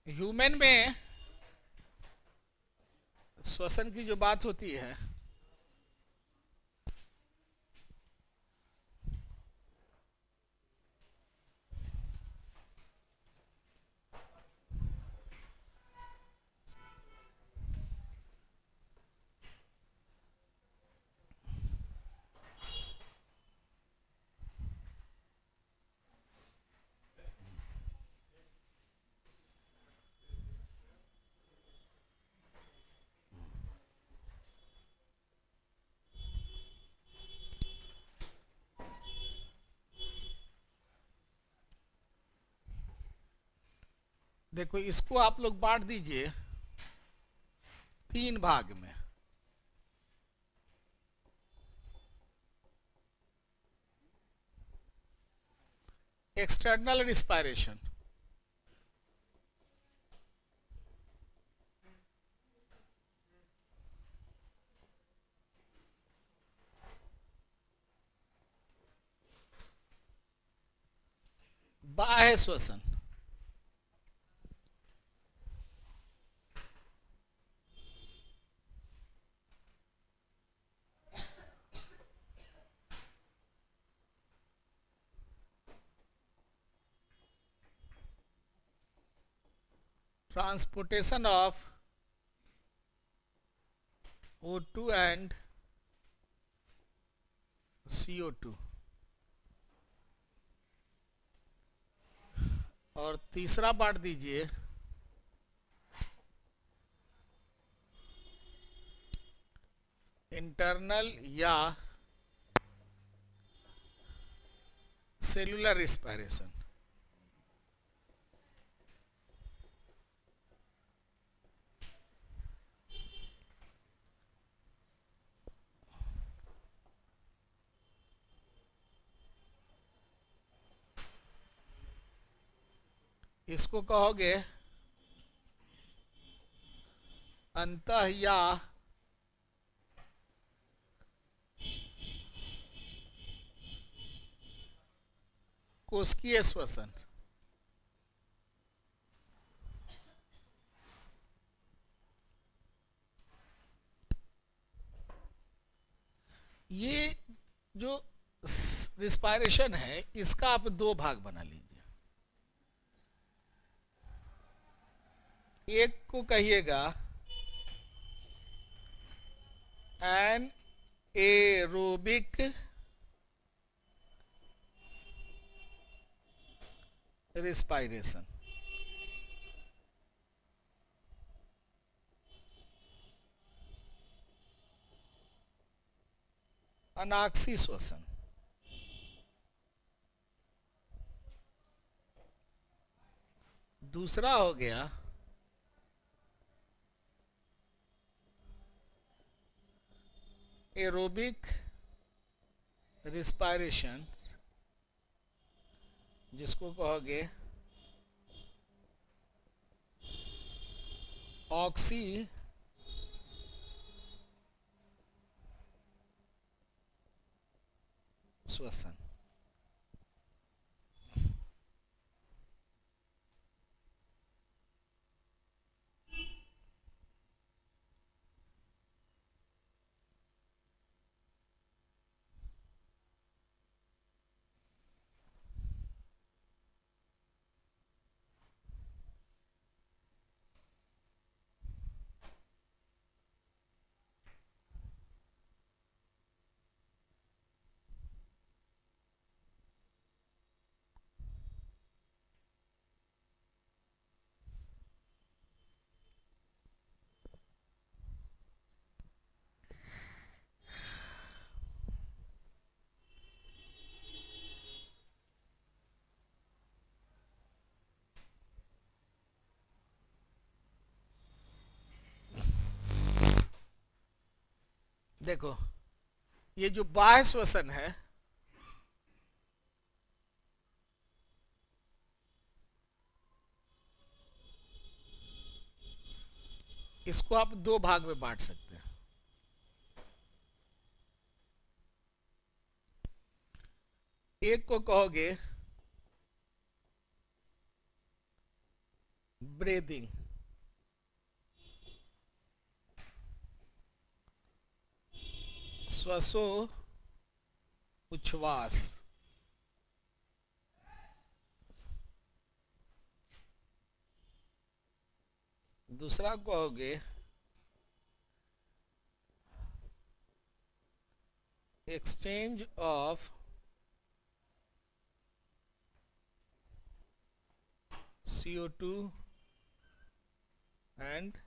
Human में श्वसन की जो बात होती है, देखो इसको आप लोग बांट दीजिए 3 भाग में। एक्सटर्नल रिस्पायरेशन, बाह्य श्वसन, transportation of O2 and CO2, और तीसरा बांट दीजिए इंटरनल या सेलुलर रिस्पायरेशन। इसको कहोगे अंतः या कोशिकीय श्वसन। ये जो रिस्पायरेशन है इसका आप 2 भाग बना लीजिए। एक को कहिएगा एन एरोबिक रिस्पायरेशन, अनाक्सी श्वसन। दूसरा हो गया एरोबिक रिस्पायरेशन, जिसको कहोगे ऑक्सी श्वसन। देखो ये जो बाह्य श्वसन है इसको आप 2 भाग में बांट सकते हैं। एक को कहोगे ब्रीदिंग, श्वासो उच्छ्वास, दूसरा कहोगे exchange of CO2 and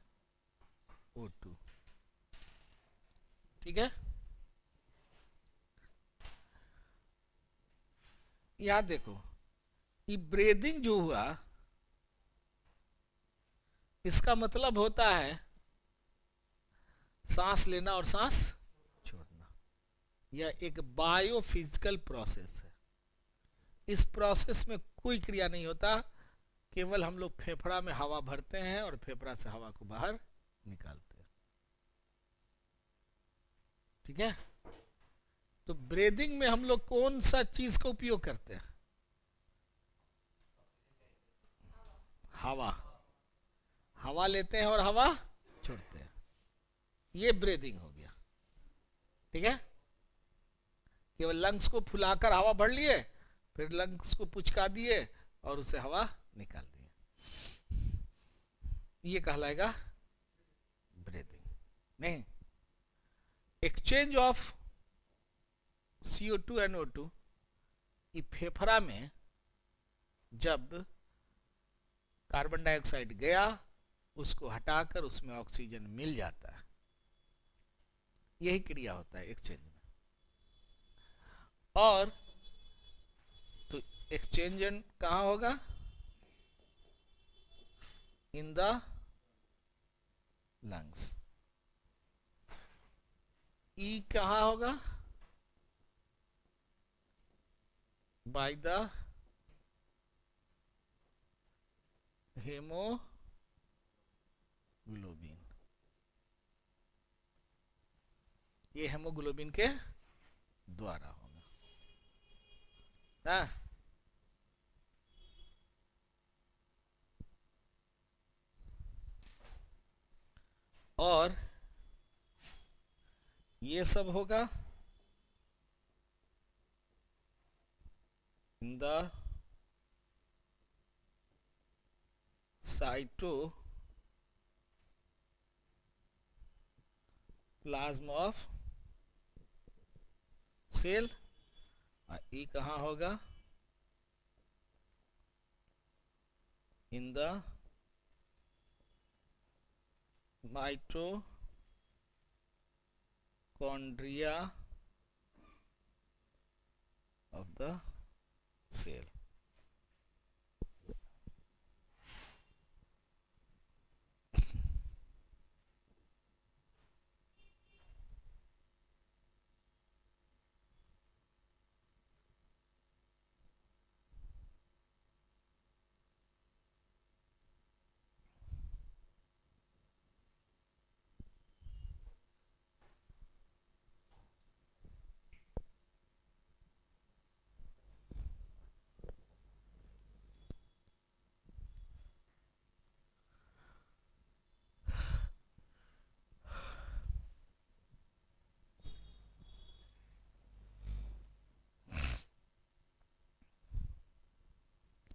O2। ठीक है, याद देखो, ये ब्रीदिंग जो हुआ इसका मतलब होता है सांस लेना और सांस छोड़ना। यह एक बायोफिजिकल प्रोसेस है। इस प्रोसेस में कोई क्रिया नहीं होता, केवल हम लोग फेफड़ा में हवा भरते हैं और फेफड़ा से हवा को बाहर निकालते हैं। ठीक है, तो ब्रीदिंग में हम लोग कौन सा चीज का उपयोग करते हैं? हवा, हवा लेते हैं और हवा छोड़ते हैं, ये ब्रीदिंग हो गया। ठीक है, केवल लंग्स को फुलाकर हवा भर लिए, फिर लंग्स को पुचका दिए और उसे हवा निकाल दिए, ये कहलाएगा ब्रीदिंग नहीं। Exchange of CO2 and O2 ये फेफड़ा में जब कार्बन डाइऑक्साइड गया उसको हटाकर उसमें ऑक्सीजन मिल जाता है, यही क्रिया होता है एक्सचेंज में। और तो एक्सचेंज कहां होगा? In the lungs. ई कहां होगा? By the haemoglobin. ये हेमोग्लोबिन के द्वारा होगा ना। और ये सब होगा in the cytoplasm of cell. और ई कहां होगा? In the mitochondria of the cell.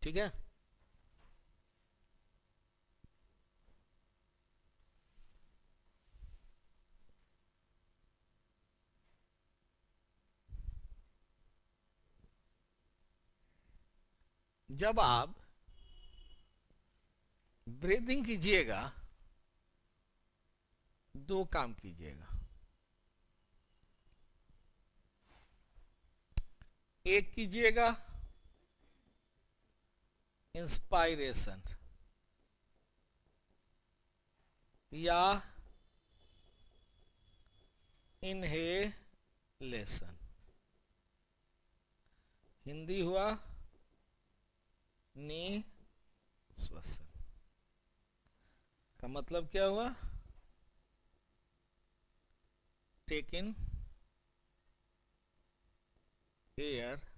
ठीक है, जब आप ब्रीदिंग कीजिएगा दो काम कीजिएगा। एक कीजिएगा इंस्पायरेशन या इनहेलेशन। हिंदी हुआ निश्वसन का मतलब क्या हुआ? Take in air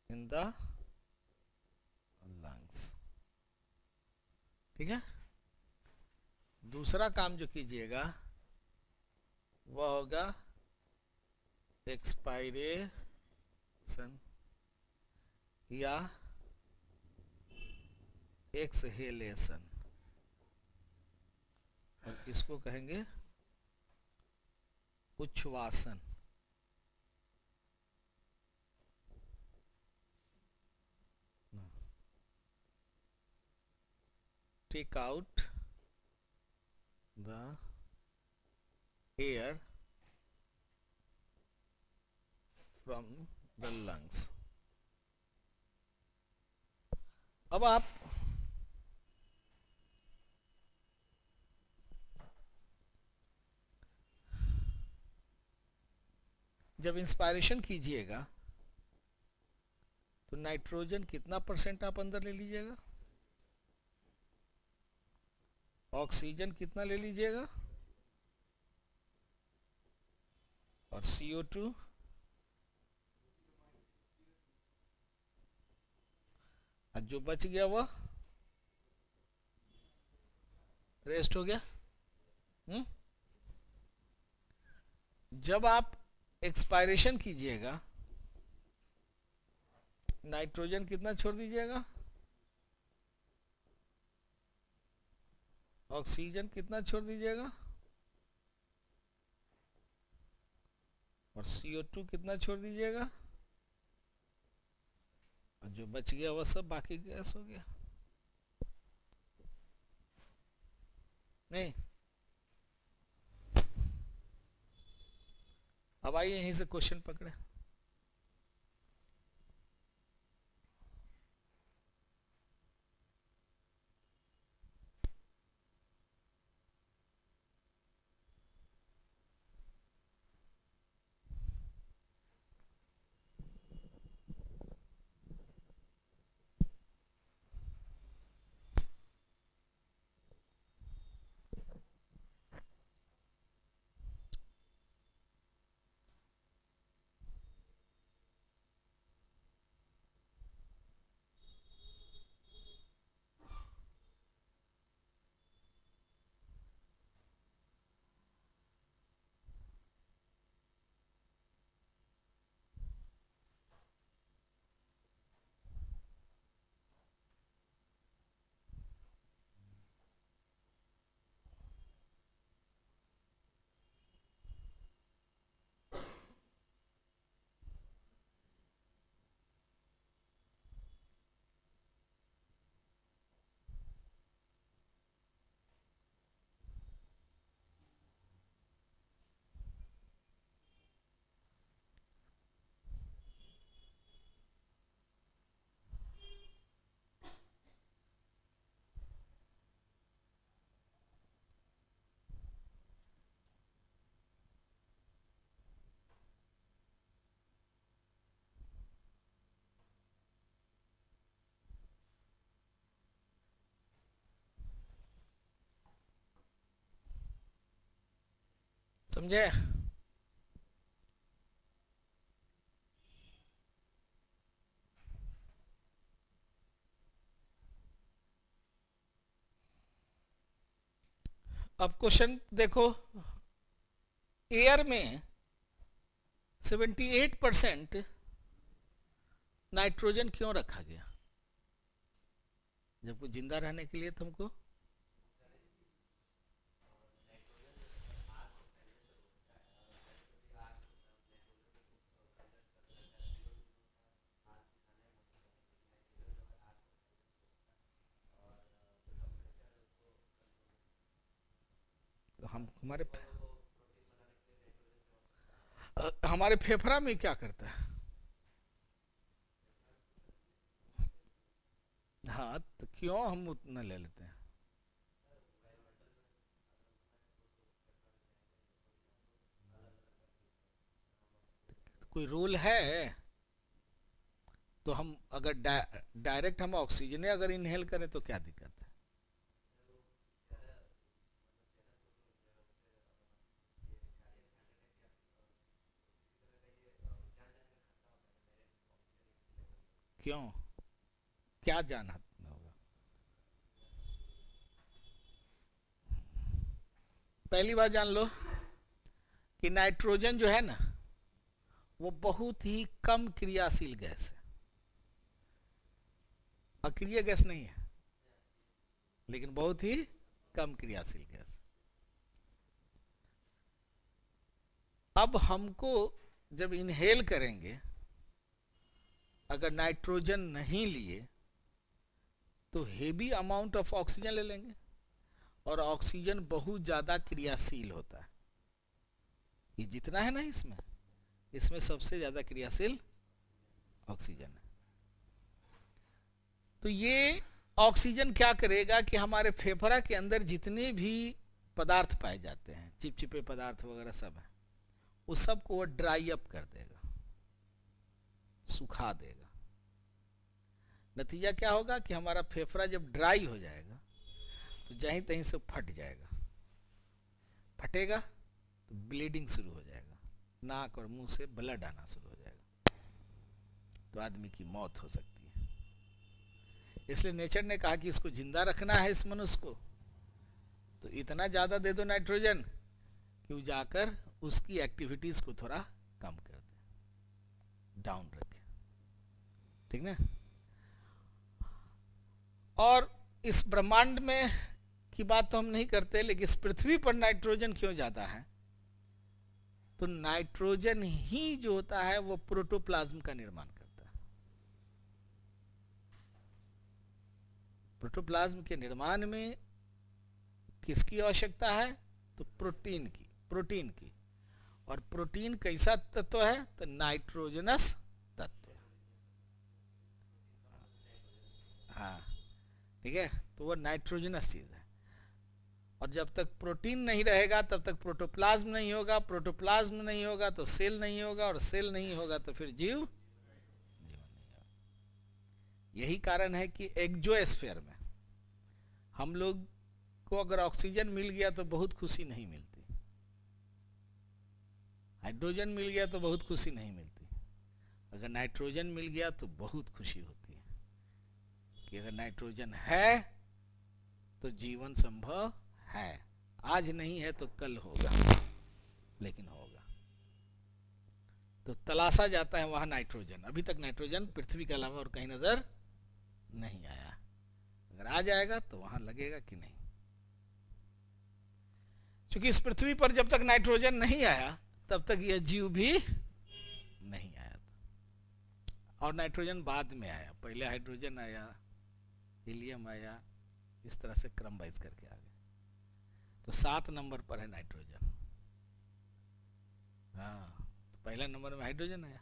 in the lungs. ठीक है। दूसरा काम जो कीजिएगा वह होगा एक्सपायरेशन या एक्सहेलेशन, और इसको कहेंगे उच्छ्वासन। Take out the air from the lungs। अब आप जब इंस्पायरेशन कीजिएगा तो नाइट्रोजन कितना परसेंट आप अंदर ले लीजिएगा, ऑक्सीजन कितना ले लीजिएगा, और CO2 और जो बच गया वह रेस्ट हो गया। जब आप एक्सपायरेशन कीजिएगा नाइट्रोजन कितना छोड़ दीजिएगा, ऑक्सीजन कितना छोड़ दीजिएगा, और CO2 कितना छोड़ दीजिएगा, और जो बच गया वह सब बाकी गैस हो गया। नहीं, अब आइए यहीं से क्वेश्चन पकड़े। समझे? अब क्वेश्चन देखो, एयर में 78% नाइट्रोजन क्यों रखा गया, जबकि जिंदा रहने के लिए तुमको हम हमारे फेफड़ा में क्या करता है? हाँ, तो क्यों हम उतना ले लेते हैं? कोई रूल है? तो हम अगर डायरेक्ट हम ऑक्सीजन अगर इनहेल करें तो क्या दिक्कत है? क्यों, क्या जाना होगा? पहली बात जान लो कि नाइट्रोजन जो है ना वो बहुत ही कम क्रियाशील गैस है, अक्रिय गैस नहीं है, लेकिन बहुत ही कम क्रियाशील गैस। अब हमको जब इनहेल करेंगे, अगर नाइट्रोजन नहीं लिए तो हेवी अमाउंट ऑफ ऑक्सीजन ले लेंगे, और ऑक्सीजन बहुत ज्यादा क्रियाशील होता है। ये जितना है ना इसमें सबसे ज्यादा क्रियाशील ऑक्सीजन है। तो ये ऑक्सीजन क्या करेगा कि हमारे फेफड़ा के अंदर जितने भी पदार्थ पाए जाते हैं, चिपचिपे पदार्थ वगैरह सब है, उस सब को वो ड्राई अप कर देगा, सुखा देगा। नतीजा क्या होगा कि हमारा फेफड़ा जब ड्राई हो जाएगा तो जहीं तहीं से फट जाएगा, फटेगा तो ब्लीडिंग शुरू हो जाएगा, नाक और मुंह से ब्लड आना शुरू हो जाएगा, तो आदमी की मौत हो सकती है। इसलिए नेचर ने कहा कि इसको जिंदा रखना है इस मनुष्य को, तो इतना ज्यादा दे दो नाइट्रोजन कि वो जाकर उसकी एक्टिविटीज को थोड़ा कम कर दे, डाउन रखे, ठीक ना। और इस ब्रह्मांड में की बात तो हम नहीं करते, लेकिन इस पृथ्वी पर नाइट्रोजन क्यों ज्यादा है? तो नाइट्रोजन ही जो होता है वो प्रोटोप्लाज्म का निर्माण करता है। प्रोटोप्लाज्म के निर्माण में किसकी आवश्यकता है? तो प्रोटीन की। और प्रोटीन कैसा तत्व है? तो नाइट्रोजनस तत्व। हाँ, ठीक है, तो वो नाइट्रोजनस चीज है। और जब तक प्रोटीन नहीं रहेगा तब तक प्रोटोप्लाज्म नहीं होगा, प्रोटोप्लाज्म नहीं होगा तो सेल नहीं होगा, और सेल नहीं होगा तो फिर जीवन नहीं होगा। यही कारण है कि एक्सोस्फीयर में हम लोग को अगर ऑक्सीजन मिल गया तो बहुत खुशी नहीं मिलती, हाइड्रोजन मिल गया तो बहुत खुशी नहीं मिलती, अगर नाइट्रोजन मिल गया तो बहुत खुशी होती है कि अगर नाइट्रोजन है तो जीवन संभव है। आज नहीं है तो कल होगा, लेकिन होगा। तो तलाशा जाता है वहां नाइट्रोजन। अभी तक नाइट्रोजन पृथ्वी के अलावा और कहीं नजर नहीं आया, अगर आ जाएगा तो वहां लगेगा कि नहीं। क्योंकि इस पृथ्वी पर जब तक नाइट्रोजन नहीं आया तब तक यह जीव भी नहीं आया था। और नाइट्रोजन बाद में आया, पहले हाइड्रोजन आया, हीलियम आया, इस तरह से क्रम वाइज करके आ गए। तो 7 नंबर पर है नाइट्रोजन। हाँ, तो पहला नंबर में हाइड्रोजन आया,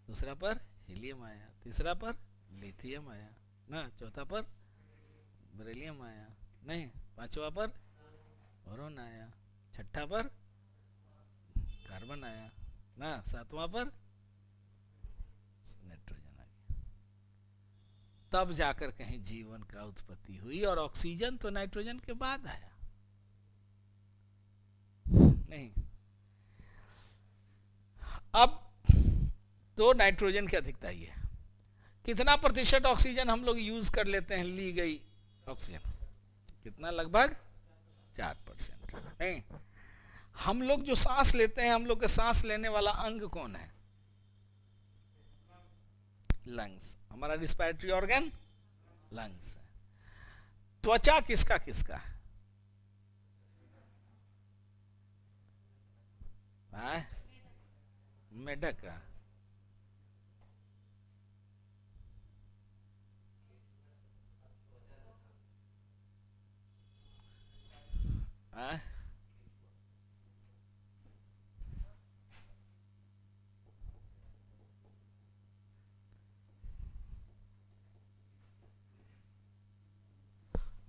दूसरा पर हीलियम आया, तीसरा पर लिथियम आया ना, चौथा पर बेरिलियम आया नहीं, पांचवा पर बोरोन आया, छठा पर कार्बन आया ना, सातवां पर नाइट्रोजन आ गया। तब जाकर कहीं जीवन का उत्पत्ति हुई। और ऑक्सीजन तो नाइट्रोजन के बाद आया नहीं। अब तो नाइट्रोजन की अधिकता ही है। कितना प्रतिशत ऑक्सीजन हम लोग यूज कर लेते हैं, ली गई ऑक्सीजन कितना? लगभग 4%। नहीं, हम लोग जो सांस लेते हैं, हम लोग के सांस लेने वाला अंग कौन है? लंग्स। हमारा रिस्पिरेटरी ऑर्गन लंग्स है। त्वचा किसका किसका है? मेढक का।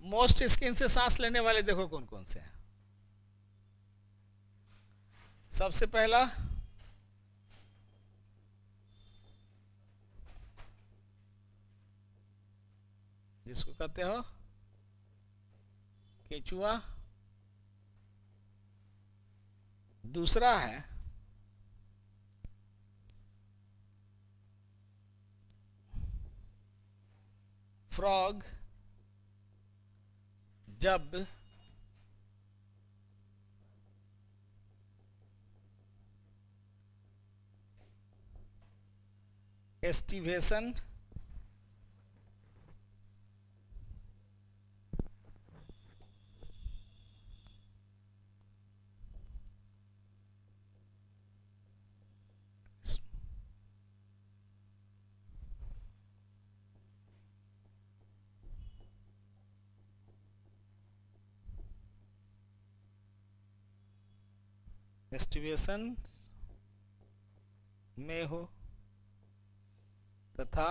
मोस्ट स्किन से सांस लेने वाले देखो कौन कौन से हैं। सबसे पहला जिसको कहते हो केचुआ, दूसरा है फ्रॉग, जब एस्टिवेशन एस्टिवेशन में हो तथा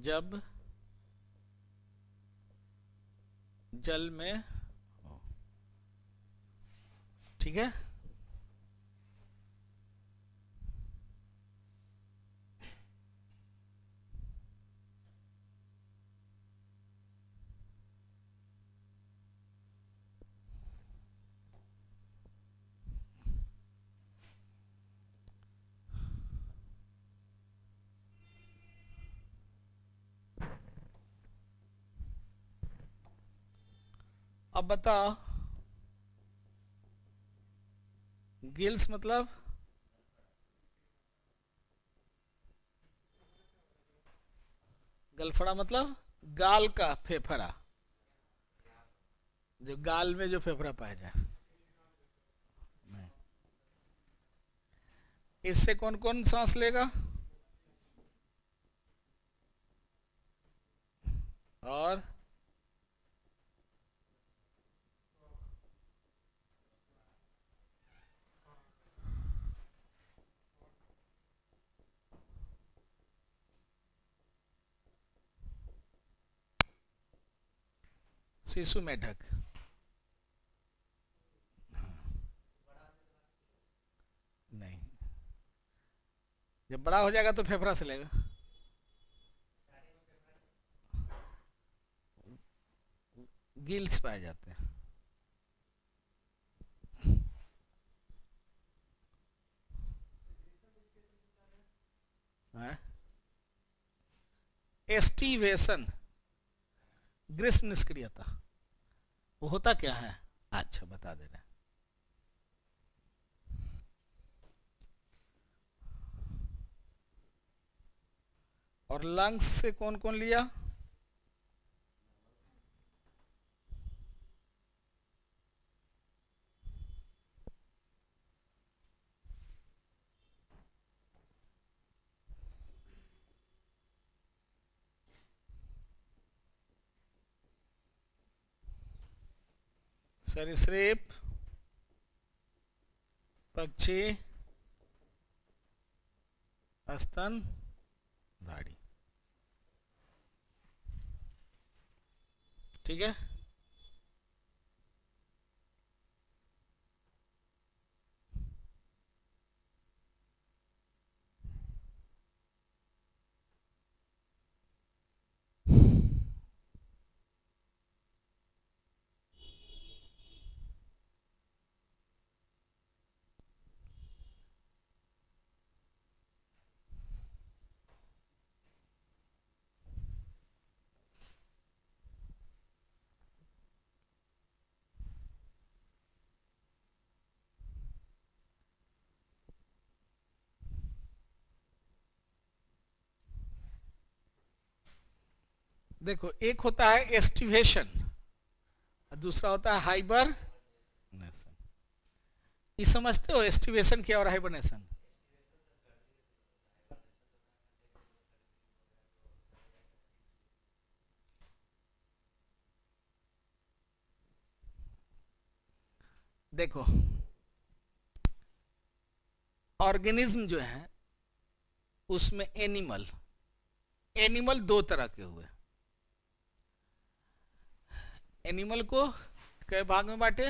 जब जल में हो। ठीक है, अब बताओ गिल्स मतलब गलफड़ा मतलब गाल का फेफड़ा, जो गाल में जो फेफड़ा पाया जाए। इससे कौन कौन सांस लेगा? और शिशु मेढक। नहीं, जब बड़ा हो जाएगा तो फेफड़ा से लेगा। गिल्स पाए जाते हैं। एस्टिवेशन ग्रीष्म निष्क्रियता, वो होता क्या है? अच्छा बता दे रहे हैं। और लंग्स से कौन कौन लिया? सरीसृप, पक्षी, स्तनधारी। ठीक है, देखो एक होता है एस्टिवेशन, दूसरा होता है हाइबरनेशन। ये समझते हो एस्टिवेशन क्या और हाइबरनेशन? देखो ऑर्गेनिज्म जो है उसमें एनिमल, एनिमल दो तरह के हुए। एनिमल को कई भाग में बांटे?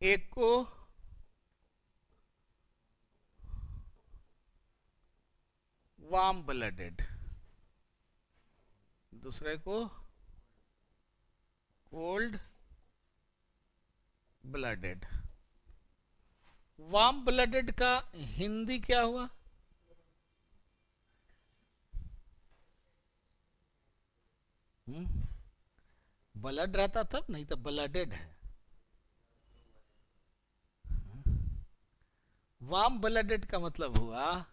एक को वार्म ब्लडेड, दूसरे को कोल्ड ब्लडेड। वार्म ब्लडेड का हिंदी क्या हुआ? ब्लड रहता तब, नहीं तो ब्लडेड है। वार्म ब्लडेड का मतलब हुआ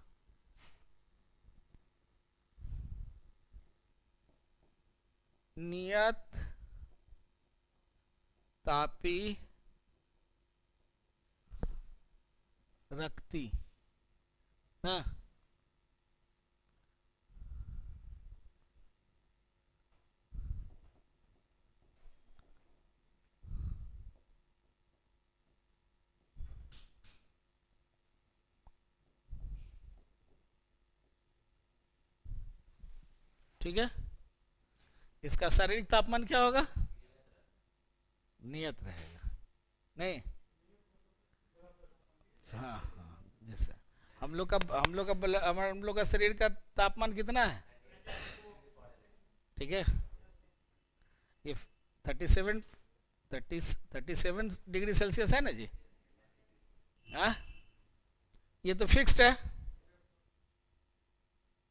नियत तापी रक्ती। हाँ, ठीक है। इसका शारीरिक तापमान क्या होगा? नियत रहेगा, नहीं? हाँ हाँ, जैसे हम लोग का शरीर का तापमान कितना है? ठीक है, ये 37 डिग्री सेल्सियस है ना जी? हाँ, ये तो फिक्स्ड है,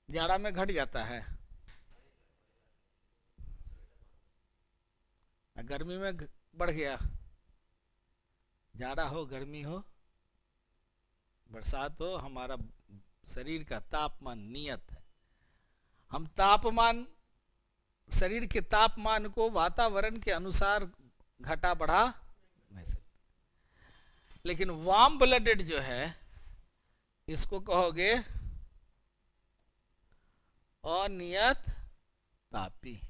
जाड़ा में घट जाता है, गर्मी में बढ़ गया। जाड़ा हो, गर्मी हो, बरसात हो, हमारा शरीर का तापमान नियत है। हम तापमान, शरीर के तापमान को वातावरण के अनुसार घटा बढ़ा नहीं सकते। लेकिन वार्म ब्लडेड जो है, इसको कहोगे अनियत तापी।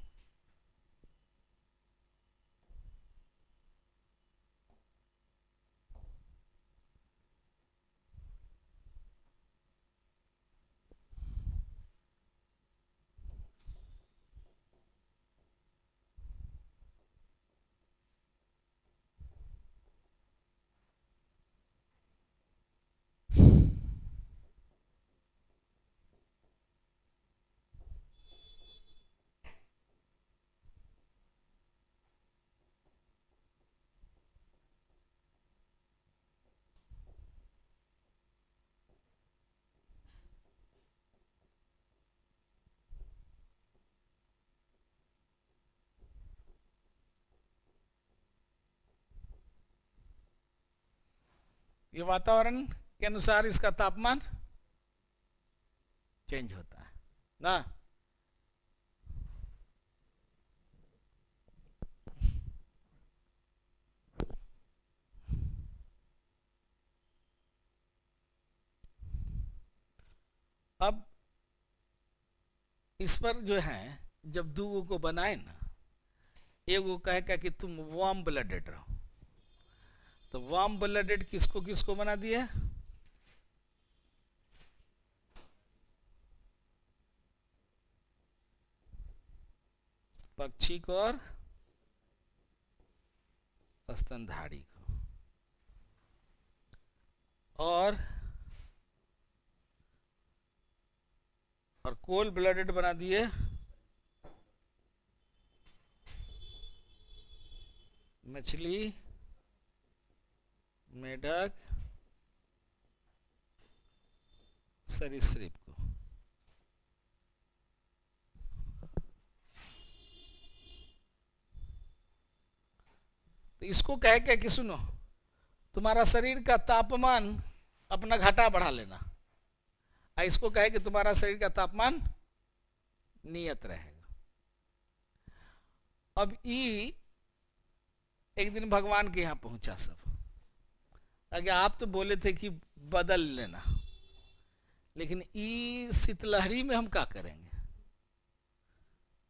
ये वातावरण के अनुसार इसका तापमान चेंज होता है ना। अब इस पर जो है, जब दूगो को बनाए ना, एगो कहेगा कि तुम वार्म ब्लडेड रहो, तो वार्म ब्लडेड किसको किसको बना दिए? पक्षी को और स्तनधारी को। और कोल ब्लडेड बना दिए मछली, मेढक, सरीसृप को। तो इसको कह के कि सुनो, तुम्हारा शरीर का तापमान अपना घटा बढ़ा लेना, इसको कहे कि तुम्हारा शरीर का तापमान नियत रहेगा। अब ई एक दिन भगवान के यहां पहुंचा सब। अगर आप तो बोले थे कि बदल लेना, लेकिन ई शीतलहरी में हम क्या करेंगे?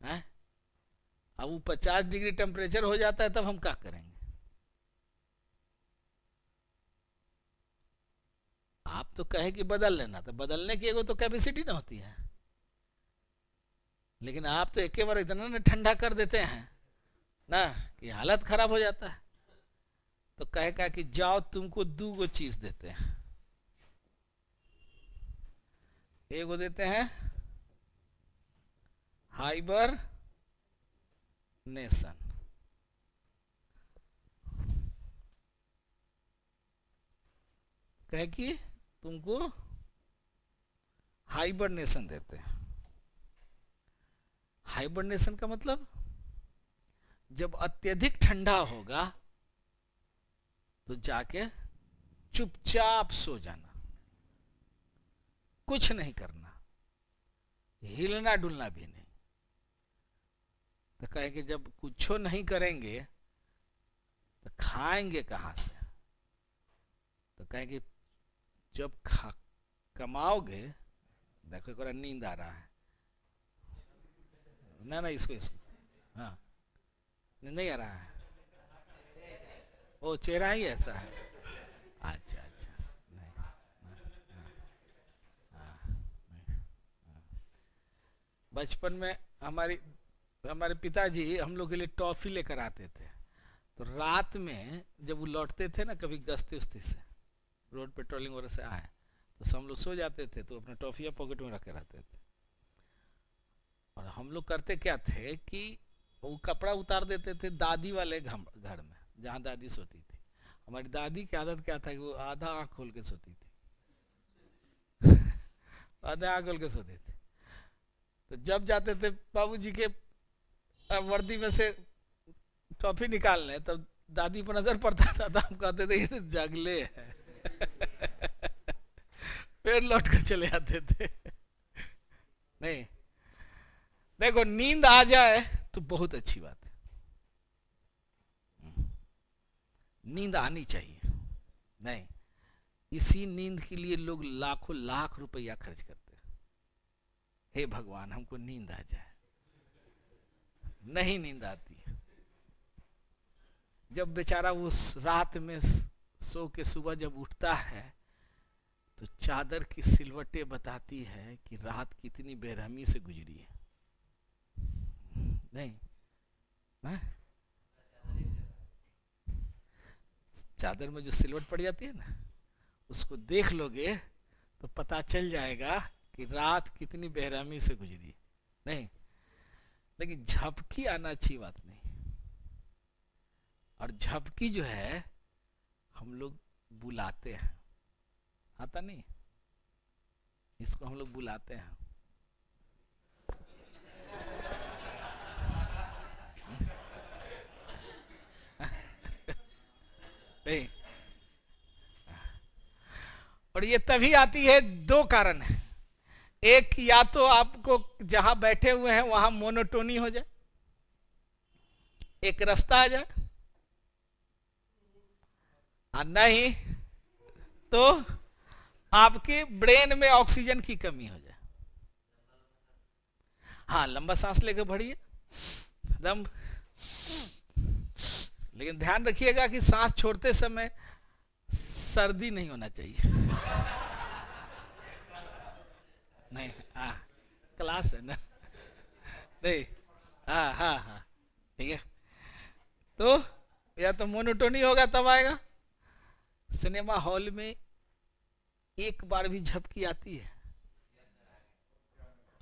हैं? अब वो 50 डिग्री टेम्परेचर हो जाता है, तब हम क्या करेंगे? आप तो कहे कि बदल लेना, तो बदलने की एगो तो कैपेसिटी ना होती है। लेकिन आप तो एक बार इतना ना ठंडा कर देते हैं ना कि हालत खराब हो जाता है। तो कहेगा कि जाओ, तुमको दूगो चीज देते हैं। एगो देते हैं हाइबर नेशन, कहे कि तुमको हाइबरनेशन देते हैं। हाइबरनेशन का मतलब जब अत्यधिक ठंडा होगा तो जाके चुपचाप सो जाना, कुछ नहीं करना, हिलना डुलना भी नहीं। तो कहेंगे जब कुछ नहीं करेंगे तो खाएंगे कहां से? तो कहेंगे जब कमाओगे, देखो एक नींद आ रहा है ना इसको हाँ नहीं आ रहा है, ओ चेहरा ही ऐसा है। अच्छा अच्छा नहीं, बचपन में हमारे पिताजी हम लोग के लिए टॉफी लेकर आते थे। तो रात में जब वो लौटते थे ना कभी गश्ती उस्ती से, रोड पेट्रोलिंग वगैरह से आए, तो हम लोग सो जाते थे, तो अपने टॉफिया पॉकेट में रखे रहते थे। और हम लोग करते क्या थे कि वो कपड़ा उतार देते थे दादी वाले घर में, जहाँ दादी सोती थी। हमारी दादी की आदत क्या था कि वो आधा आँख खोल के सोती थी आधा आँख खोल के सोती थी। तो जब जाते थे बाबूजी के वर्दी में से टॉफी निकालने, तब दादी पर नजर पड़ता था, तो हम कहते थे ये तो जागले है फिर लौट कर चले आते थे नहीं, देखो नींद आ जाए तो बहुत अच्छी बात है, नींद आनी चाहिए। नहीं, इसी नींद के लिए लोग लाखों लाख रुपया खर्च करते हैं। हे भगवान हमको नींद आ जाए, नहीं नींद आती। जब बेचारा उस रात में सो के सुबह जब उठता है तो चादर की सिलवटें बताती है कि रात कितनी बेरहमी से गुजरी है। नहीं ना? चादर में जो सिलवट पड़ जाती है ना, उसको देख लोगे तो पता चल जाएगा कि रात कितनी बेरहमी से गुजरी। नहीं, लेकिन झपकी आना अच्छी बात नहीं। और झपकी जो है हम लोग बुलाते हैं, आता नहीं, इसको हम लोग बुलाते हैं। नहीं, और ये तभी आती है, दो कारण है। एक, या तो आपको जहां बैठे हुए हैं वहां मोनोटोनी हो जाए, एक रास्ता आ जाए, और नहीं तो आपके ब्रेन में ऑक्सीजन की कमी हो जाए। हाँ, लंबा सांस लेकर बढ़िए दम, लेकिन ध्यान रखिएगा कि सांस छोड़ते समय सर्दी नहीं होना चाहिए नहीं, क्लास है ना, नहीं, हाँ हाँ हाँ, ठीक है। तो या तो मोनोटोनी होगा तब आएगा। सिनेमा हॉल में एक बार भी झपकी आती है,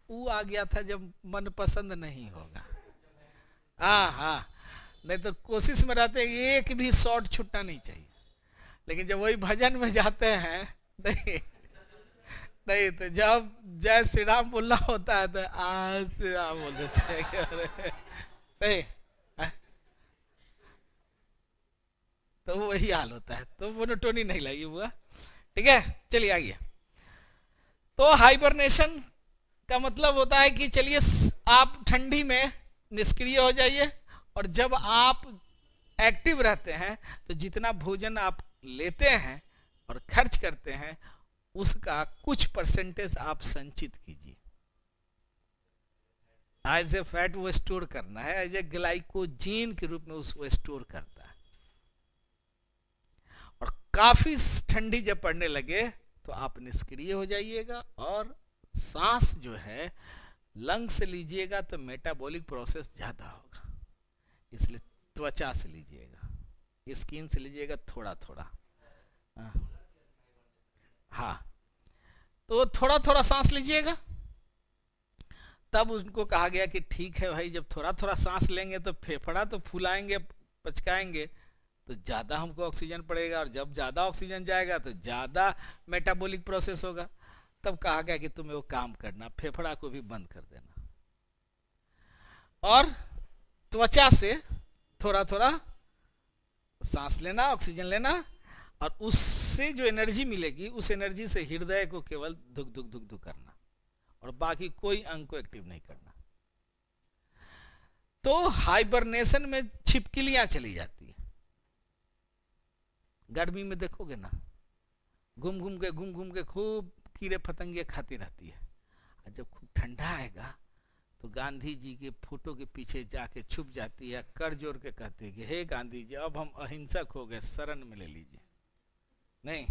वो आ गया था जब मन पसंद नहीं होगा। हाँ हाँ, नहीं तो कोशिश में रहते हैं एक भी शॉट छूटना नहीं चाहिए। लेकिन जब वही भजन में जाते हैं, नहीं नहीं, तो जब जय श्री राम बोलना होता है तो आज श्री राम बोल देते हैं नहीं, तो वही हाल होता है। तो मोनोटोनी नहीं लगी हुआ, ठीक है। चलिए आइए। तो हाइबरनेशन का मतलब होता है कि चलिए आप ठंडी में निष्क्रिय हो जाइए, और जब आप एक्टिव रहते हैं तो जितना भोजन आप लेते हैं और खर्च करते हैं उसका कुछ परसेंटेज आप संचित कीजिए। एज ए फैट वो स्टोर करना है, एज ए ग्लाइकोजीन के रूप में उसको स्टोर करता है। और काफी ठंडी जब पड़ने लगे तो आप निष्क्रिय हो जाइएगा, और सांस जो है लंग से लीजिएगा तो मेटाबॉलिक प्रोसेस ज्यादा होगा, इसलिए त्वचा से लीजिएगा, स्किन से लीजिएगा थोड़ा थोड़ा। हाँ, तो थोड़ा थोड़ा सांस लीजिएगा। तब उनको कहा गया कि ठीक है भाई, जब थोड़ा थोड़ा सांस लेंगे तो फेफड़ा तो फुलाएंगे, पचकाएंगे, तो ज्यादा हमको ऑक्सीजन पड़ेगा, और जब ज्यादा ऑक्सीजन जाएगा तो ज्यादा मेटाबॉलिक प्रोसेस होगा। तब कहा गया कि तुम्हें वो काम करना, फेफड़ा को भी बंद कर देना, और त्वचा से थोड़ा थोड़ा सांस लेना, ऑक्सीजन लेना, और उससे जो एनर्जी मिलेगी उस एनर्जी से हृदय को केवल धुक धुक धुक धुक करना, और बाकी कोई अंग को एक्टिव नहीं करना। तो हाइबरनेशन में छिपकलियां चली जाती है। गर्मी में देखोगे ना, घूम घूम के खूब कीड़े पतंगे खाती रहती है, और जब खूब ठंडा आएगा तो गांधी जी के फोटो के पीछे जाके छुप जाती है, कर जोड़ के कहती है कि हे गांधी जी, अब हम अहिंसक हो गए, शरण में ले लीजिए। नहीं,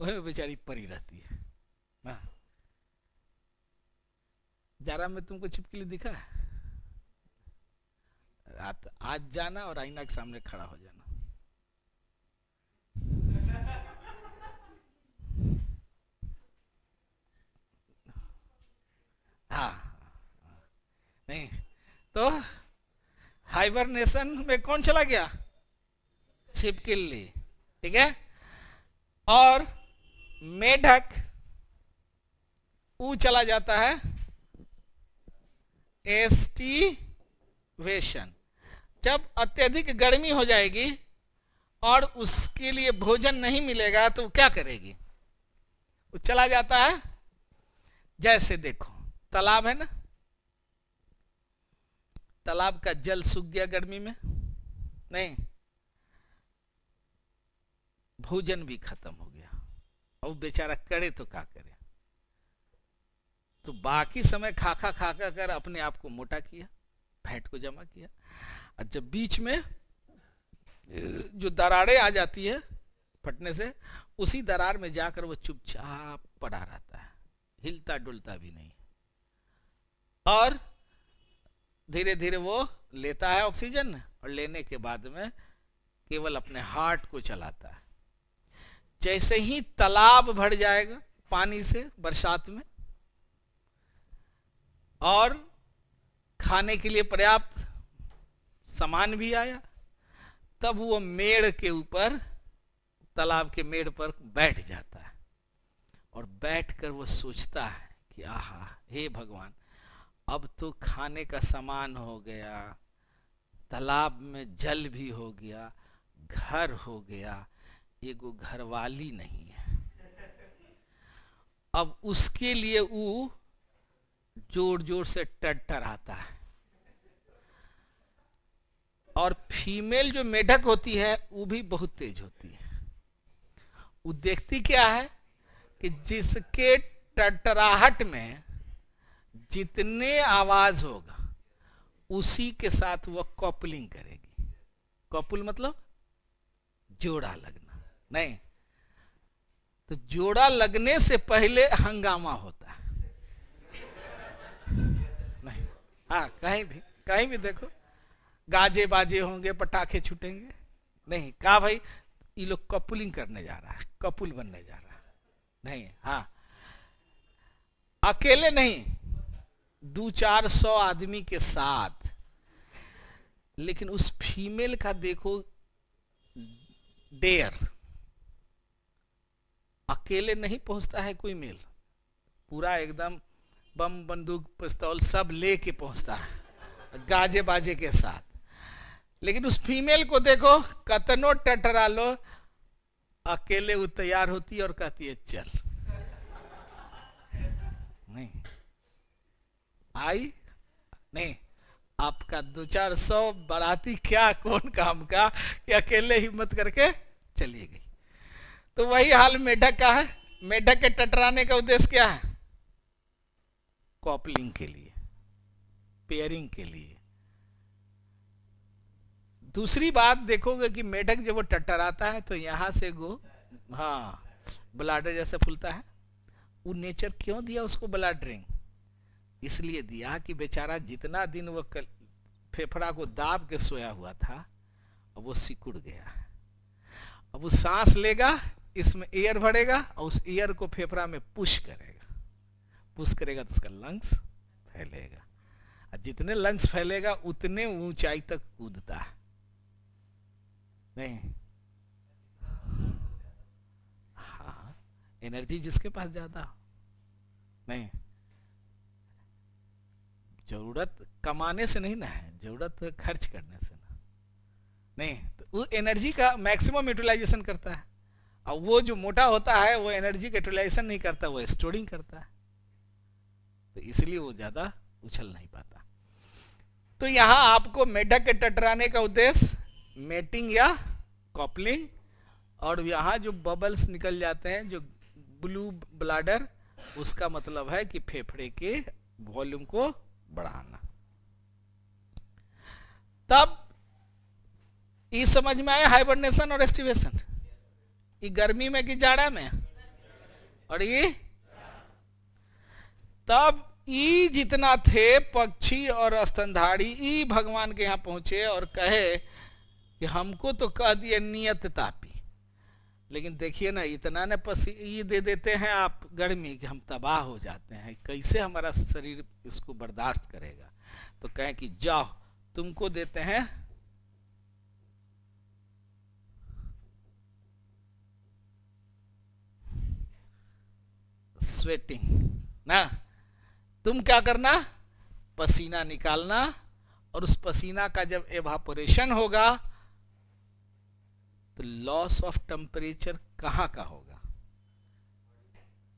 वही बेचारी पड़ी रहती है। हाँ, जारा में तुमको छिपकली दिखा है? आज जाना और आईना के सामने खड़ा हो जाना। हाँ, नहीं तो हाइबरनेशन में कौन चला गया? छिपकली, ठीक है। और मेढक वो चला जाता है एस्टिवेशन। जब अत्यधिक गर्मी हो जाएगी और उसके लिए भोजन नहीं मिलेगा तो क्या करेगी? वो चला जाता है, जैसे देखो तालाब है ना, तालाब का जल सूख गया गर्मी में, नहीं, भोजन भी खत्म हो गया, और बेचारा करे तो क्या करे? तो बाकी समय खा कर अपने आप को मोटा किया, फैट को जमा किया, और जब बीच में जो दरारें आ जाती है फटने से, उसी दरार में जाकर वो चुपचाप पड़ा रहता है, हिलता डुलता भी नहीं, और धीरे धीरे वो लेता है ऑक्सीजन, और लेने के बाद में केवल अपने हार्ट को चलाता है। जैसे ही तालाब भर जाएगा पानी से बरसात में, और खाने के लिए पर्याप्त सामान भी आया, तब वो मेड़ के ऊपर, तालाब के मेड़ पर बैठ जाता है, और बैठकर वो सोचता है कि आहा, हे भगवान, अब तो खाने का सामान हो गया, तालाब में जल भी हो गया, घर हो गया, एगो घरवाली नहीं है। अब उसके लिए वो जोर जोर से टरटराता है। और फीमेल जो मेढक होती है वो भी बहुत तेज होती है। वो देखती क्या है कि जिसके टरटराहट में जितने आवाज होगा उसी के साथ वह कॉपलिंग करेगी। कॉपुल मतलब जोड़ा लगना, नहीं तो जोड़ा लगने से पहले हंगामा होता है। नहीं, हाँ, कहीं भी देखो, गाजे बाजे होंगे, पटाखे छूटेंगे, नहीं कहा भाई ये लोग कपुलिंग करने जा रहा है, कपुल बनने जा रहा है, नहीं, हाँ, अकेले नहीं, 200-400 आदमी के साथ। लेकिन उस फीमेल का देखो डेयर, अकेले नहीं पहुंचता है कोई मेल, पूरा एकदम बम बंदूक पिस्तौल सब लेके पहुंचता है गाजे बाजे के साथ। लेकिन उस फीमेल को देखो, कतनो टटरा लो, अकेले वो तैयार होती है और कहती है चल। नहीं आई, नहीं, आपका 200-400 बाराती क्या कौन काम का कि अकेले हिम्मत करके चली गई। तो वही हाल मेढक का है। मेढक के टटराने का उद्देश्य क्या है? कॉपलिंग के लिए, पेयरिंग के लिए। दूसरी बात देखोगे कि मेढक जब वो टटराता है तो यहां से गो, हाँ, ब्लाडर जैसे फूलता है। वो नेचर क्यों दिया उसको ब्लड रिंग? इसलिए दिया कि बेचारा जितना दिन वो फेफड़ा को दाब के सोया हुआ था, अब वो सिकुड़ गया। अब वो सांस लेगा, इसमें एयर भरेगा और उस एयर को फेफड़ा में पुश करेगा। पुश करेगा तो उसका लंग्स फैलेगा, और जितने लंग्स फैलेगा उतने ऊंचाई तक कूदता है। नहीं, हाँ, एनर्जी जिसके पास ज्यादा, नहीं, जरूरत कमाने से नहीं ना है, जरूरत खर्च करने से ना। नहीं, तो वो एनर्जी का मैक्सिमम यूटिलाइजेशन करता है। और वो जो मोटा होता है वो एनर्जी का यूटिलाइजेशन नहीं करता, वो स्टोरिंग करता है, तो इसलिए वो ज्यादा उछल नहीं पाता। तो यहां आपको मेढक के टटराने का उद्देश्य मेटिंग या कॉपलिंग, और यहां जो बबल्स निकल जाते हैं, जो ब्लू ब्लाडर, उसका मतलब है कि फेफड़े के वॉल्यूम को बढ़ाना। तब ये समझ में आया हाइबरनेशन और एस्टिवेशन, ये गर्मी में कि जाड़ा में, और ये तब ई जितना थे पक्षी और स्तनधारी, ई भगवान के यहां पहुंचे और कहे कि हमको तो कह दिए नियत तापी, लेकिन देखिए ना इतना ने ये दे देते हैं आप गर्मी कि हम तबाह हो जाते हैं, कैसे हमारा शरीर इसको बर्दाश्त करेगा। तो कहें कि जाओ तुमको देते हैं स्वेटिंग ना, तुम क्या करना, पसीना निकालना, और उस पसीना का जब एवापोरेशन होगा तो लॉस ऑफ टेम्परेचर कहां का होगा,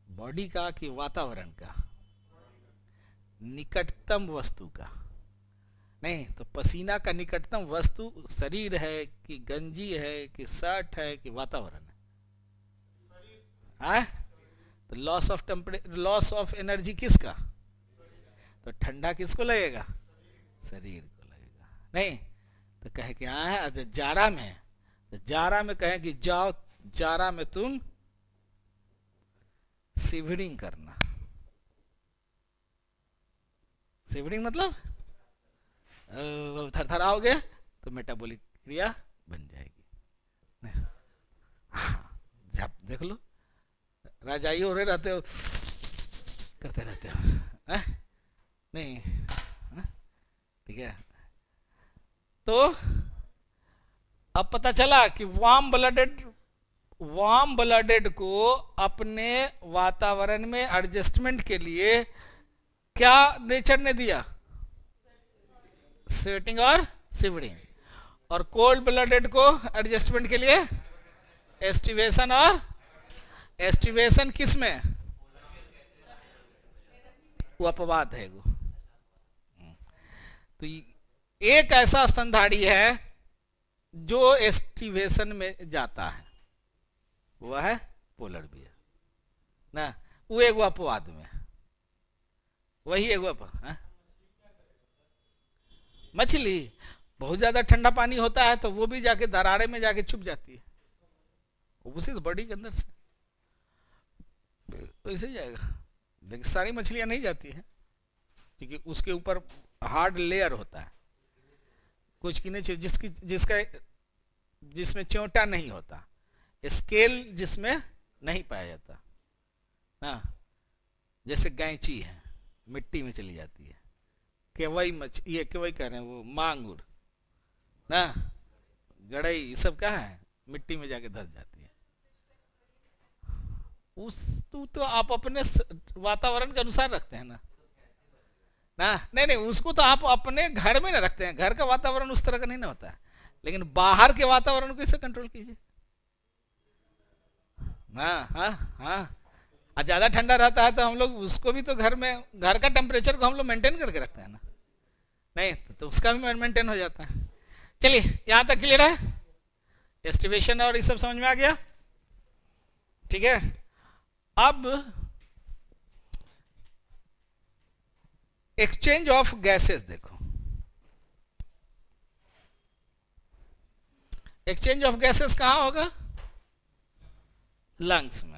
बॉडी का कि वातावरण का, निकटतम वस्तु का। नहीं तो पसीना का निकटतम वस्तु शरीर है कि गंजी है कि शर्ट है कि वातावरण है? तो लॉस ऑफ एनर्जी किसका, तो ठंडा किसको लगेगा, शरीर को लगेगा। नहीं तो कहे कि हाँ तो जाड़ा में, तो जाड़ा में कहे कि जाओ जाड़ा में तुम शिवरिंग करना। शिवरिंग मतलब थरथराओगे तो मेटाबॉलिक क्रिया बन जाएगी। हाँ, जब देख लो राजाई हो रहे रहते हो, करते रहते हो है? नहीं, ठीक है। तो अब पता चला कि वार्म ब्लडेड को अपने वातावरण में एडजस्टमेंट के लिए क्या नेचर ने दिया, स्वेटिंग और शिवरिंग, और कोल्ड ब्लडेड को एडजस्टमेंट के लिए एस्टिवेशन, और एस्टिवेशन किस में, वो अपवाद है वो। तो एक ऐसा स्तनधारी है जो एस्टिवेशन में जाता है, वह है पोलर बियर ना, वो एक अपवाद में, वही एक मछली बहुत ज्यादा ठंडा पानी होता है तो वो भी जाके दरारे में जाके छुप जाती है, उसी तो बॉडी के अंदर से वैसे जाएगा। लेकिन सारी मछलियां नहीं जाती हैं क्योंकि उसके ऊपर हार्ड लेयर होता है, कुछ की नहीं, जिसका जिसमें चोटा नहीं होता, स्केल जिसमें नहीं पाया जाता ना, जैसे गैंची है मिट्टी में चली जाती है, केवई ये केवई कह रहे हैं वो मांगुर ना, गड़ई, ये सब क्या है मिट्टी में जाके धस जाती है। उस तो आप अपने वातावरण के अनुसार रखते हैं ना, नहीं नहीं उसको तो आप अपने घर में ना रखते हैं, घर का वातावरण उस तरह का नहीं ना होता है, लेकिन बाहर के वातावरण को इसे कंट्रोल कीजिए। हाँ हाँ हाँ, ज्यादा ठंडा रहता है तो हम लोग उसको भी तो घर में, घर का टेम्परेचर को हम लोग मेंटेन करके रखते हैं ना, नहीं तो उसका भी मेंटेन हो जाता है। चलिए यहां तक क्लियर है, एस्टिवेशन और ये सब समझ में आ गया, ठीक है। अब एक्सचेंज ऑफ गैसेस देखो, एक्सचेंज ऑफ गैसेस कहां होगा, लंग्स में।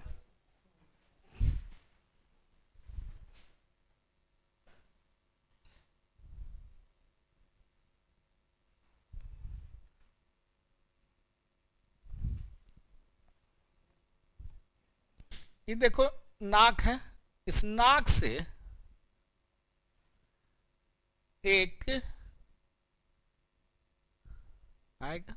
ये देखो नाक है, इस नाक से एक आएगा,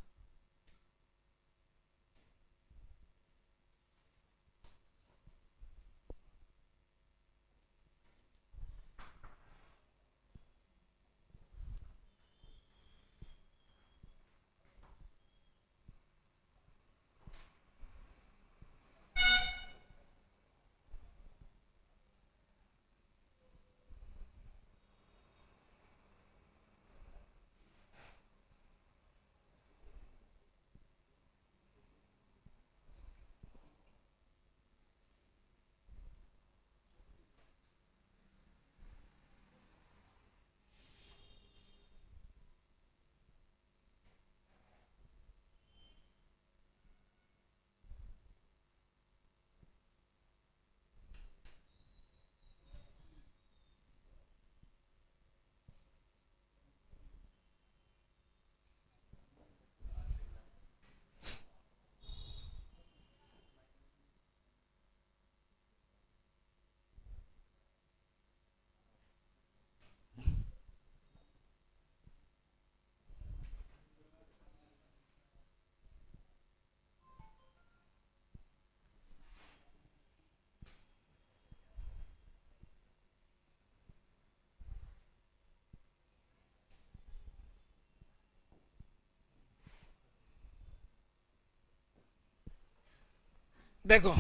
देखो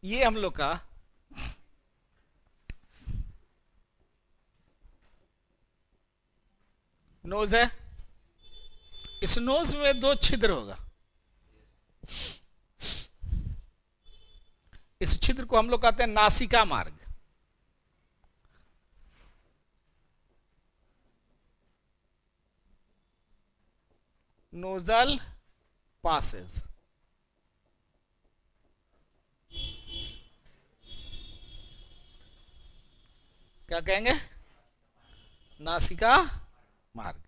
ये हम लोग का नोज है, इस नोज में दो छिद्र होगा, इस छिद्र को हम लोग कहते हैं नासिका मार्ग। नोजल पासेज, क्या कहेंगे, नासिका मार्ग।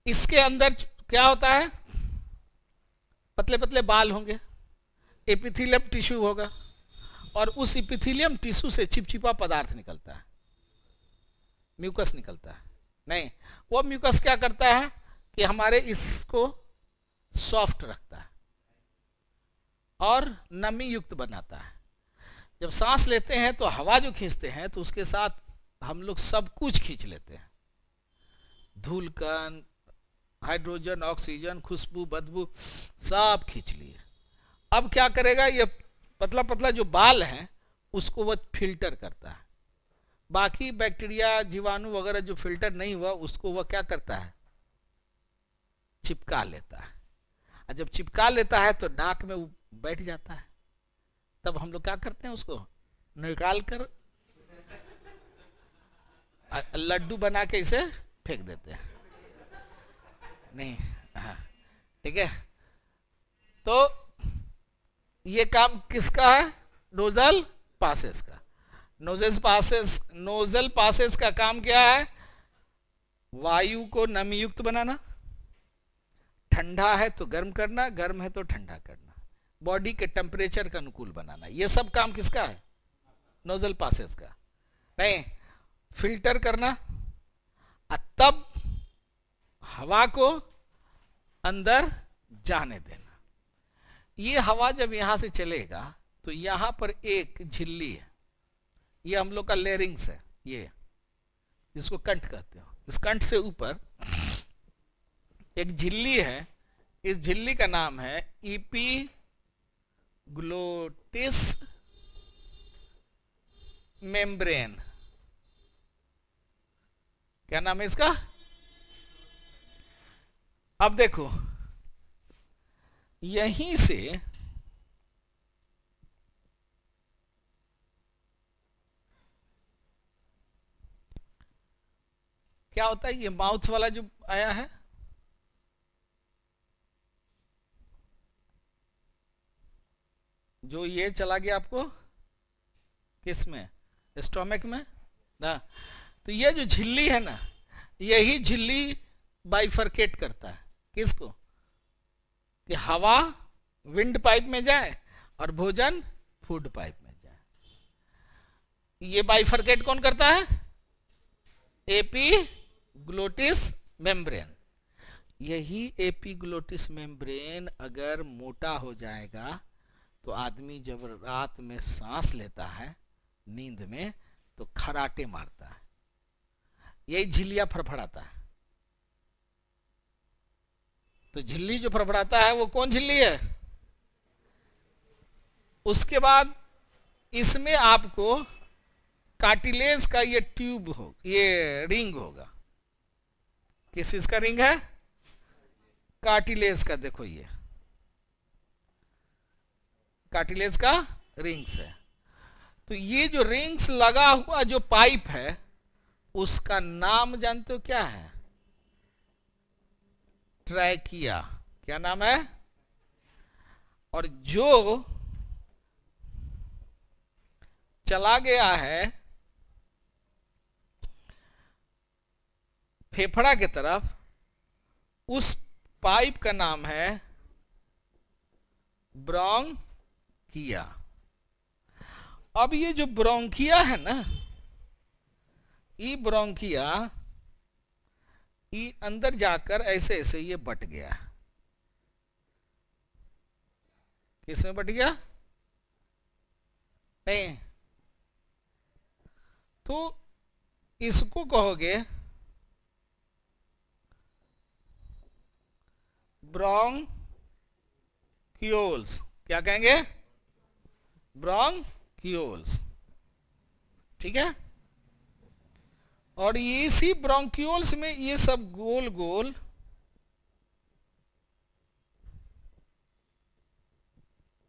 इसके अंदर क्या होता है, पतले पतले बाल होंगे, एपिथेलियम टिश्यू होगा, और उस एपिथेलियम टिश्यू से चिपचिपा पदार्थ निकलता है, म्यूकस निकलता है। नहीं, वो म्यूकस क्या करता है कि हमारे इसको सॉफ्ट रखता है और नमी युक्त बनाता है। जब सांस लेते हैं तो हवा जो खींचते हैं तो उसके साथ हम लोग सब कुछ खींच लेते हैं, धूल कण, हाइड्रोजन, ऑक्सीजन, खुशबू, बदबू, सब खींच लिए। अब क्या करेगा, ये पतला पतला जो बाल है उसको वह फिल्टर करता है, बाकी बैक्टीरिया, जीवाणु वगैरह जो फिल्टर नहीं हुआ उसको वह क्या करता है, चिपका लेता है। और जब चिपका लेता है तो नाक में बैठ जाता है, तब हम लोग क्या करते हैं, उसको निकाल कर लड्डू बना के इसे फेंक देते हैं। नहीं, हाँ, ठीक है। तो ये काम किसका है, नोजल पासेस का। नोजल पासेस का काम क्या है, वायु को नमी युक्त बनाना, ठंडा है तो गर्म करना, गर्म है तो ठंडा करना, बॉडी के टेम्परेचर का अनुकूल बनाना। ये सब काम किसका है, नोजल पासेस का। नहीं, फिल्टर करना, तब हवा को अंदर जाने देना। ये हवा जब यहां से चलेगा तो यहां पर एक झिल्ली है, ये हम लोग का लेरिंग्स है, ये जिसको कंठ कहते हो। इस कंठ से ऊपर एक झिल्ली है, इस झिल्ली का नाम है इपीग्लोटिस मेम्ब्रेन। क्या नाम है इसका, अब देखो यहीं से क्या होता है, ये माउथ वाला जो आया है, जो ये चला गया आपको किस में, स्टोमक में ना, तो ये जो झिल्ली है ना, यही झिल्ली बाइफरकेट करता है किसको, कि हवा विंड पाइप में जाए और भोजन फूड पाइप में जाए। ये बाइफरकेट कौन करता है, एपीग्लोटिस मेम्ब्रेन। यही एपीग्लोटिस मेम्ब्रेन अगर मोटा हो जाएगा तो आदमी जब रात में सांस लेता है नींद में तो खराटे मारता है, यही झिल्लियां फड़फड़ाता है। तो झिल्ली जो फड़फड़ाता है वो कौन झिल्ली है, उसके बाद इसमें आपको कार्टिलेज का ये ट्यूब हो, ये रिंग होगा। किस चीज का रिंग है, कार्टिलेज का। देखो ये कार्टिलेज का रिंग्स है। तो ये जो रिंग्स लगा हुआ जो पाइप है उसका नाम जानते हो क्या है, ट्रैकिया। क्या नाम है, और जो चला गया है फेफड़ा की तरफ, उस पाइप का नाम है ब्रोंकिया। अब ये जो ब्रोंकिया है ना, ये ब्रोंकिया ये अंदर जाकर ऐसे ऐसे ये बट गया। किसमें बट गया, नहीं, तो इसको कहोगे ब्रोंकाइटिस। ब्रोंकियोल्स, क्या कहेंगे? ब्रोंकियोल्स, ठीक है। और ये इसी ब्रोंकियोल्स में ये सब गोल गोल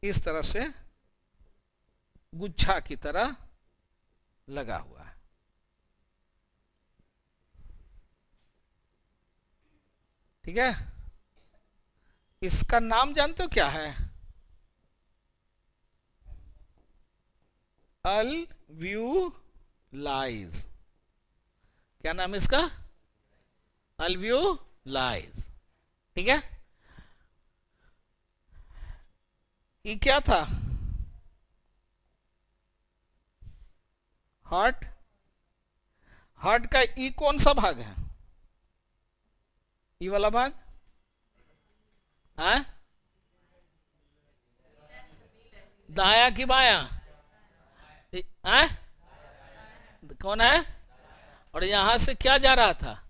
इस तरह से गुच्छा की तरह लगा हुआ है। ठीक है, इसका नाम जानते हो क्या है? अल्व्यूलाइज। क्या नाम है इसका? अल्व्यूलाइज, ठीक है। ये क्या था? हार्ट। हार्ट का ई कौन सा भाग है? ई वाला भाग है? दाया कि बाया? है? कौन है? और यहां से क्या जा रहा था?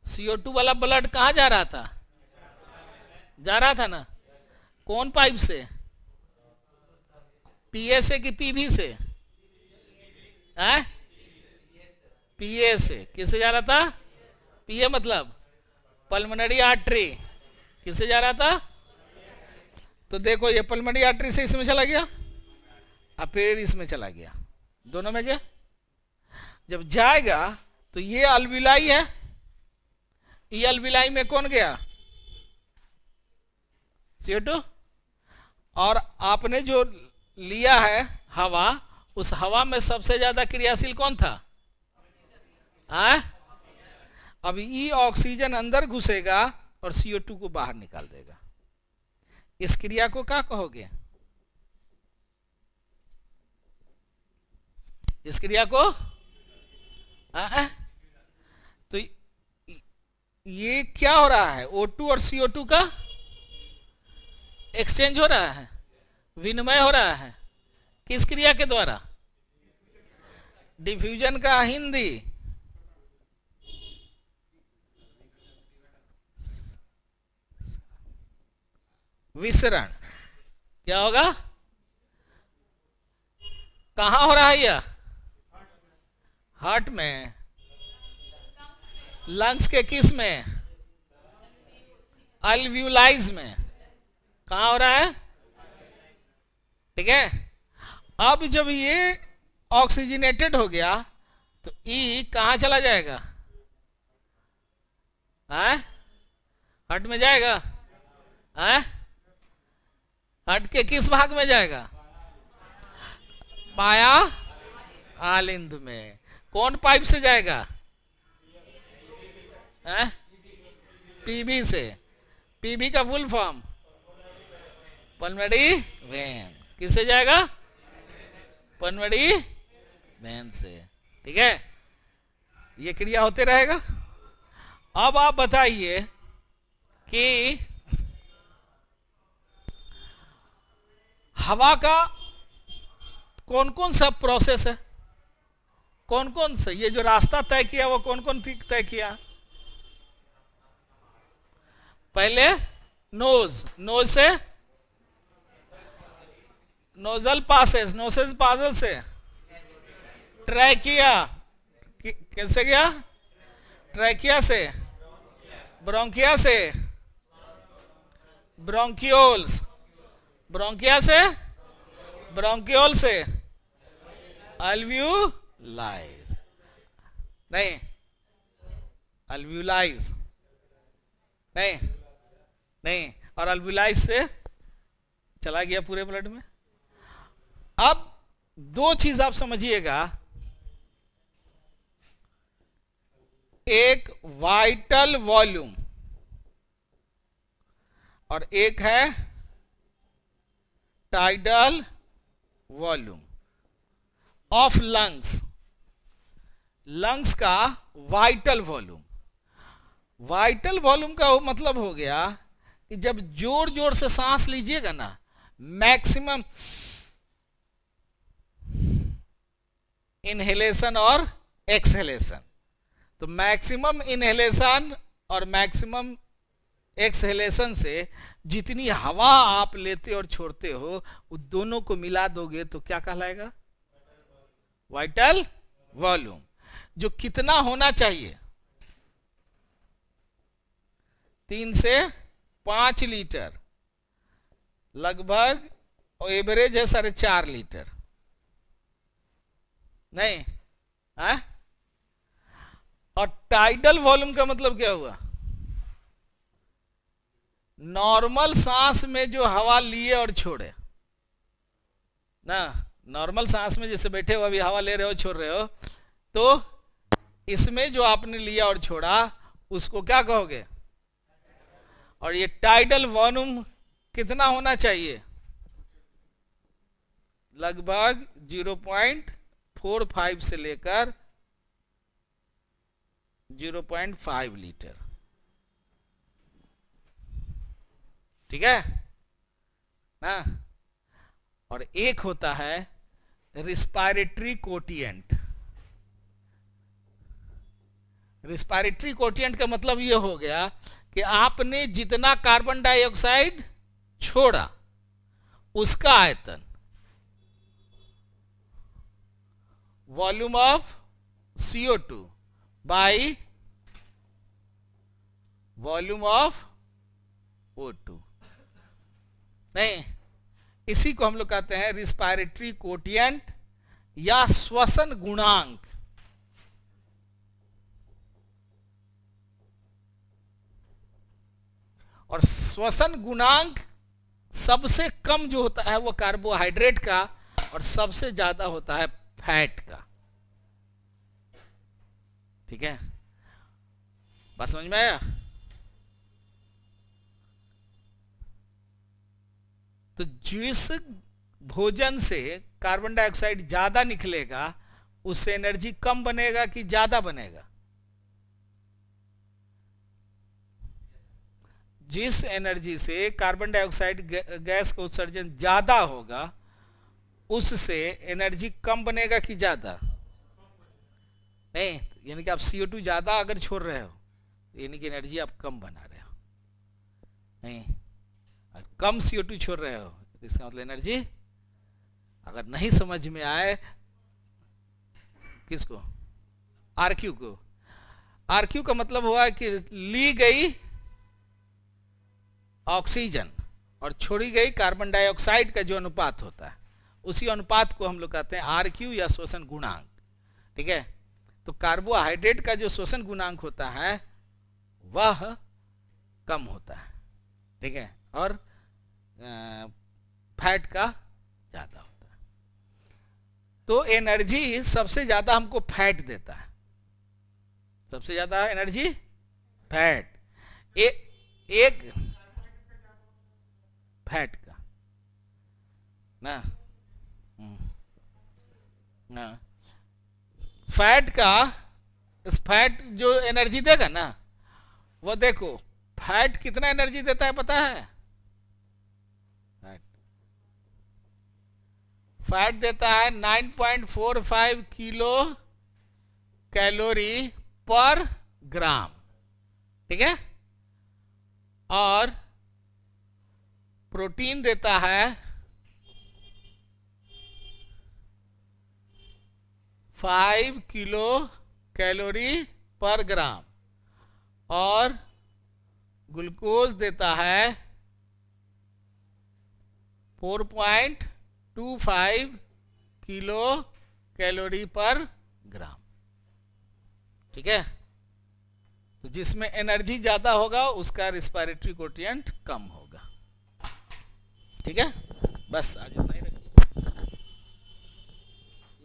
CO2 वाला ब्लड कहां जा रहा था? जा रहा था ना, कौन पाइप से? PA से कि PB से? PA से। किससे जा रहा था? PA मतलब पल्मोनरी आर्टरी। किससे जा रहा था? तो देखो ये पल्मोनरी आर्टरी से इसमें चला गया, अब फिर इसमें चला गया, दोनों में गया। जब जाएगा तो ये अल्विलाई है, ये अल्विलाई में कौन गया? CO2। और आपने जो लिया है हवा, उस हवा में सबसे ज्यादा क्रियाशील कौन था? अब ये ऑक्सीजन अंदर घुसेगा और CO2 को बाहर निकाल देगा। इस क्रिया को क्या कहोगे? इस क्रिया को तो ये क्या हो रहा है? O2 और CO2 का एक्सचेंज हो रहा है, विनिमय हो रहा है। किस क्रिया के द्वारा? डिफ्यूजन का हिंदी विसरण। क्या होगा? कहां हो रहा है यह? हार्ट में। लंग्स के किस में? अल्व्यूलाइज में। कहां हो रहा है? ठीक है। अब जब ये ऑक्सीजनेटेड हो गया तो ई कहां चला जाएगा? हार्ट में जाएगा। हार्ट के किस भाग में जाएगा? पाया आलिंद में। कौन पाइप से जाएगा? PB से। PB का फुल फॉर्म पल्मोनरी वेन। किससे जाएगा? पल्मोनरी वेन से। ठीक है, ये क्रिया होते रहेगा। अब आप बताइए कि हवा का कौन कौन सा प्रोसेस है? कौन कौन सा ये जो रास्ता तय किया वो कौन कौन तय किया? पहले नोज, नोज से नोजल पासेस, नोसेस पाजल से ट्रैकिया, कैसे गया? ट्रैकिया से, ब्रोंकिया से, ब्रोंकियोल्स, ब्रोंकिया से, ब्रोंकियोल से, अल्व्यूलाइज, नहीं अल्व्यूलाइज नहीं, नहीं, और अल्व्यूलाइज से चला गया पूरे ब्लड में। अब दो चीज आप समझिएगा, एक वाइटल वॉल्यूम और एक है tidal volume of lungs. Lungs का वाइटल वॉल्यूम, वाइटल वॉल्यूम का मतलब हो गया कि जब जोर जोर से सांस लीजिएगा ना, मैक्सिमम इनहेलेशन और एक्सहेलेशन, तो मैक्सिमम इनहेलेशन और मैक्सिमम एक्सहेलेशन से जितनी हवा आप लेते और छोड़ते हो उस दोनों को मिला दोगे तो क्या कहलाएगा? Vital volume. जो कितना होना चाहिए? 3 से 5 लीटर, लगभग एवरेज है 4.5 लीटर, नहीं है? और टाइडल वॉल्यूम का मतलब क्या हुआ? नॉर्मल सांस में जो हवा लिए और छोड़े ना, नॉर्मल सांस में जैसे बैठे हो अभी हवा ले रहे हो छोड़ रहे हो, तो इसमें जो आपने लिया और छोड़ा उसको क्या कहोगे? और ये टाइडल वॉल्यूम कितना होना चाहिए? लगभग 0.45 से लेकर 0.5 लीटर, ठीक है ना? और एक होता है रिस्पायरेटरी कोटिएंट। रिस्पायरेटरी कोटिएंट का मतलब ये हो गया कि आपने जितना कार्बन डाइऑक्साइड छोड़ा उसका आयतन, volume of CO2 by volume of O2, नहीं, इसी को हम लोग कहते हैं रिस्पायरेटरी कोटिएंट या श्वसन गुणांक। और श्वसन गुणांक सबसे कम जो होता है वो कार्बोहाइड्रेट का, और सबसे ज्यादा होता है फैट का, ठीक है? बात समझ में आया? तो जिस भोजन से कार्बन डाइऑक्साइड ज्यादा निकलेगा उससे एनर्जी कम बनेगा कि ज्यादा बनेगा? जिस एनर्जी से कार्बन डाइऑक्साइड गैस का उत्सर्जन ज्यादा होगा उससे एनर्जी कम बनेगा कि ज्यादा? नहीं, यानी कि आप CO2 ज्यादा अगर छोड़ रहे हो यानी कि एनर्जी आप कम बना रहे हो, नहीं, कम CO2 छोड़ रहे हो तो इसका मतलब एनर्जी, अगर नहीं समझ में आए किसको? RQ को। RQ का मतलब हुआ कि ली गई ऑक्सीजन और छोड़ी गई कार्बन डाइऑक्साइड का जो अनुपात होता है उसी अनुपात को हम लोग कहते हैं RQ या श्वसन गुणांक, ठीक है? तो कार्बोहाइड्रेट का जो श्वसन गुणांक होता है वह कम होता है, ठीक है? और फैट का ज्यादा होता है। तो एनर्जी सबसे ज्यादा हमको फैट देता है, सबसे ज्यादा एनर्जी फैट, एक फैट का ना, ना फैट का, इस फैट जो एनर्जी देगा ना वो देखो फैट कितना एनर्जी देता है पता है? फैट देता है 9.45 किलो कैलोरी पर ग्राम, ठीक है? और प्रोटीन देता है 5 किलो कैलोरी पर ग्राम, और ग्लूकोज देता है 4.25 किलो कैलोरी पर ग्राम, ठीक है? तो जिसमें एनर्जी ज्यादा होगा उसका रिस्पायरेटरी कोटिएंट कम होगा, ठीक है? बस आज इतना ही रखिए।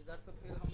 इधर तो फिर हम